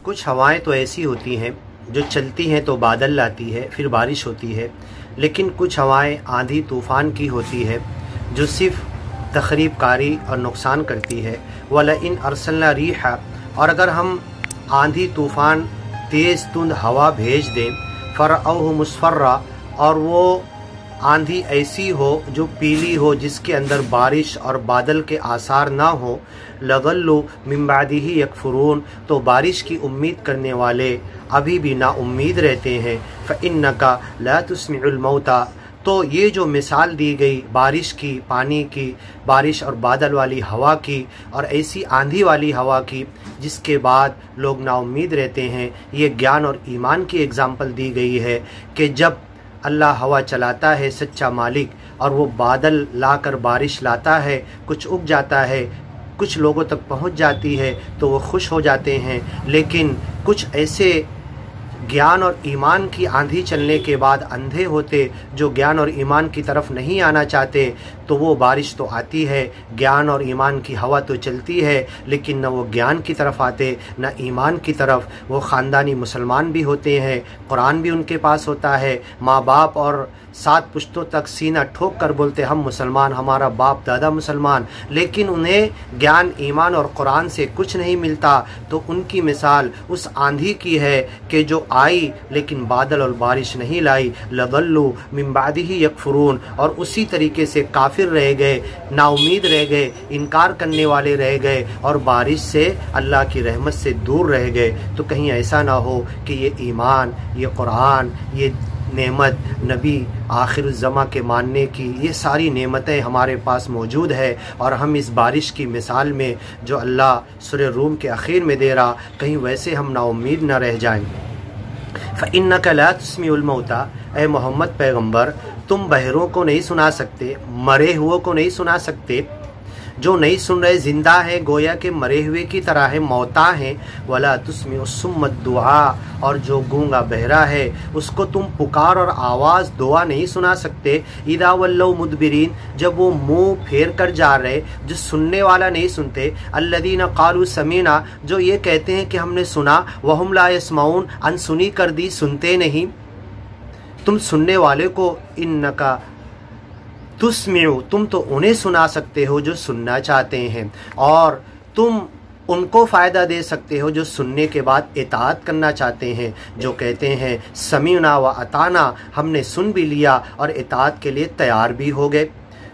कुछ हवाएं तो ऐसी होती हैं जो चलती हैं तो बादल लाती है, फिर बारिश होती है, लेकिन कुछ हवाएं आंधी तूफ़ान की होती है जो सिर्फ़ तख़रीब कारी और नुकसान करती है। वला इन अरसलना रीहा, और अगर हम आंधी तूफ़ान तेज़ तुंद हवा भेज दें, फ़रअहु मुस्फ़र्रा, और वो आंधी ऐसी हो जो पीली हो, जिसके अंदर बारिश और बादल के आसार ना हो, लग़ल्लु मिन बादिही यकफ़ुरून, तो बारिश की उम्मीद करने वाले अभी भी ना उम्मीद रहते हैं। फ़इन्नका ला तुस्मिउल मौता, तो ये जो मिसाल दी गई बारिश की, पानी की, बारिश और बादल वाली हवा की और ऐसी आंधी वाली हवा की जिसके बाद लोग नाउम्मीद रहते हैं, ये ज्ञान और ईमान की एग्ज़ाम्पल दी गई है कि जब अल्लाह हवा चलाता है सच्चा मालिक और वो बादल लाकर बारिश लाता है, कुछ उग जाता है, कुछ लोगों तक पहुंच जाती है तो वो खुश हो जाते हैं। लेकिन कुछ ऐसे ज्ञान और ईमान की आंधी चलने के बाद अंधे होते जो ज्ञान और ईमान की तरफ नहीं आना चाहते, तो वो बारिश तो आती है, ज्ञान और ईमान की हवा तो चलती है, लेकिन न वो ज्ञान की तरफ आते न ईमान की तरफ। वो ख़ानदानी मुसलमान भी होते हैं, कुरान भी उनके पास होता है, माँ बाप और 7 पुश्तों तक सीना ठोक कर बोलते हम मुसलमान, हमारा बाप दादा मुसलमान, लेकिन उन्हें ज्ञान ईमान और कुरान से कुछ नहीं मिलता। तो उनकी मिसाल उस आंधी की है कि जो आई लेकिन बादल और बारिश नहीं लाई, लग़ल्लु मिन बादिही यकफ़ुरून, और उसी तरीके से काफिर रह गए, नाउमीद रह गए, इनकार करने वाले रह गए और बारिश से, अल्लाह की रहमत से दूर रह गए। तो कहीं ऐसा ना हो कि ये ईमान, ये कुरान, ये नेमत, नबी आखिरुज़्ज़मा के मानने की, ये सारी नेमतें हमारे पास मौजूद है और हम इस बारिश की मिसाल में जो अल्लाह सूरह रूम के आखिर में दे रहा, कहीं वैसे हम नाउम्मीद न रह जाएं। फ़इन्नका ला तुस्मिउल मौता, ए मोहम्मद पैगम्बर, तुम बहरों को नहीं सुना सकते, मरे हुए को नहीं सुना सकते। जो नहीं सुन रहे जिंदा है, गोया के मरे हुए की तरह है, मौता है। वला तुस्मिउ सुम्मद दुआ, और जो गूंगा बहरा है उसको तुम पुकार और आवाज़ दुआ नहीं सुना सकते। इदा वल्लौ मुदबिरीन, जब वो मुंह फेर कर जा रहे, जो सुनने वाला नहीं सुनते। अल्लदीना क़ालू समीना, जो ये कहते हैं कि हमने सुना, वहुम ला यस्माऊन, अनसुनी कर दी, सुनते नहीं। तुम सुनने वाले को इन्नका तुस्मिउ, तुम तो उन्हें सुना सकते हो जो सुनना चाहते हैं, और तुम उनको फ़ायदा दे सकते हो जो सुनने के बाद इताअत करना चाहते हैं, जो कहते हैं समीना व अताना, हमने सुन भी लिया और इताअत के लिए तैयार भी हो गए।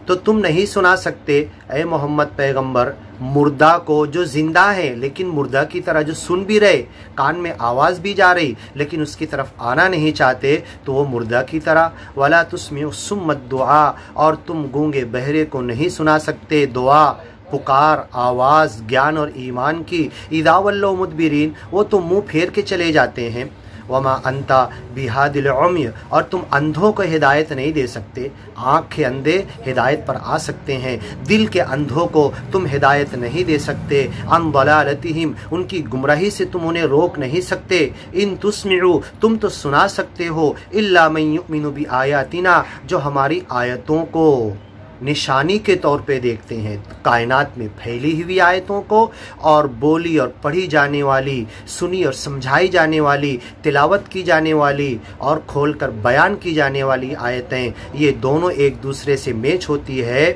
तो तुम नहीं सुना सकते ए मोहम्मद पैगंबर मुर्दा को जो ज़िंदा है लेकिन मुर्दा की तरह, जो सुन भी रहे, कान में आवाज़ भी जा रही लेकिन उसकी तरफ आना नहीं चाहते, तो वो मुर्दा की तरह। वला तुस्मिउ सुम्मद दुआ, और तुम गूंगे बहरे को नहीं सुना सकते दुआ, पुकार, आवाज़ ज्ञान और ईमान की। इदा वल्लौ मुदबिरीन, वो तो मुँह फेर के चले जाते हैं। वमा अंता बिहादिल उम्य, और तुम अंधों को हिदायत नहीं दे सकते। आँख के अंधे हिदायत पर आ सकते हैं, दिल के अंधों को तुम हिदायत नहीं दे सकते। अन दलालतिहिम, उनकी गुमराही से तुम उन्हें रोक नहीं सकते। इन तुस्मिउ, तुम तो सुना सकते हो, इल्ला मन युमिनु बि आयातिना, जो हमारी आयतों को निशानी के तौर पे देखते हैं, कायनात में फैली हुई आयतों को, और बोली और पढ़ी जाने वाली, सुनी और समझाई जाने वाली, तिलावत की जाने वाली और खोलकर बयान की जाने वाली आयतें, ये दोनों एक दूसरे से मैच होती है।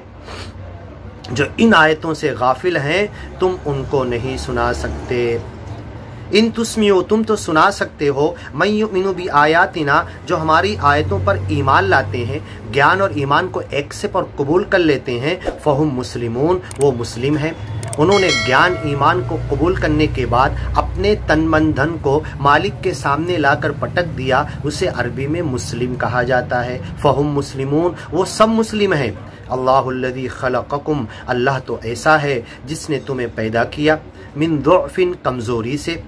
जो इन आयतों से गाफिल हैं तुम उनको नहीं सुना सकते। इन तुस्मियो, तुम तो सुना सकते हो, मैं युमिनु बि आयातिना, जो हमारी आयतों पर ईमान लाते हैं, ज्ञान और ईमान को एक्सेप्ट और कबूल कर लेते हैं। फ़हुम मुस्लिमून, वो मुस्लिम हैं। उन्होंने ज्ञान ईमान को कबूल करने के बाद अपने तन मन धन को मालिक के सामने लाकर पटक दिया, उसे अरबी में मुस्लिम कहा जाता है। फ़हुम मुस्लिमून, वो सब मुस्लिम हैं। अल्लाहुल्लज़ी खलक़कुम, अल्लाह तो ऐसा है जिसने तुम्हें पैदा किया, मिन दुअफ़िन, कमज़ोरी से,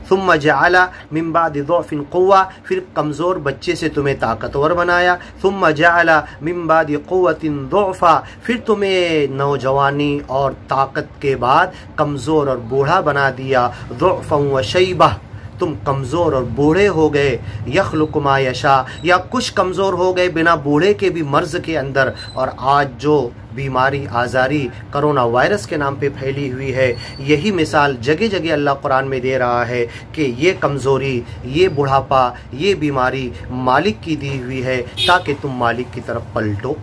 सुम्मा जअला मिन बादि दुअफ़िन क़ुव्वा, फिर कमज़ोर बच्चे से तुम्हें ताकतवर बनाया। सुम्मा जअला मिन बादि क़ुव्वतिन दुअफ़ा, फिर तुम्हें नौजवानी और ताकत के बाद कमज़ोर और बूढ़ा बना दिया। दुअफ़न व शैबा, तुम कमज़ोर और बूढ़े हो गए। यख़्लुक़ु मा यशा, या कुछ कमज़ोर हो गए बिना बूढ़े के भी मर्ज़ के अंदर, और आज जो बीमारी आज़ारी कोरोना वायरस के नाम पे फैली हुई है। यही मिसाल जगह जगह अल्लाह कुरान में दे रहा है कि ये कमज़ोरी, ये बुढ़ापा, ये बीमारी मालिक की दी हुई है ताकि तुम मालिक की तरफ पलटो।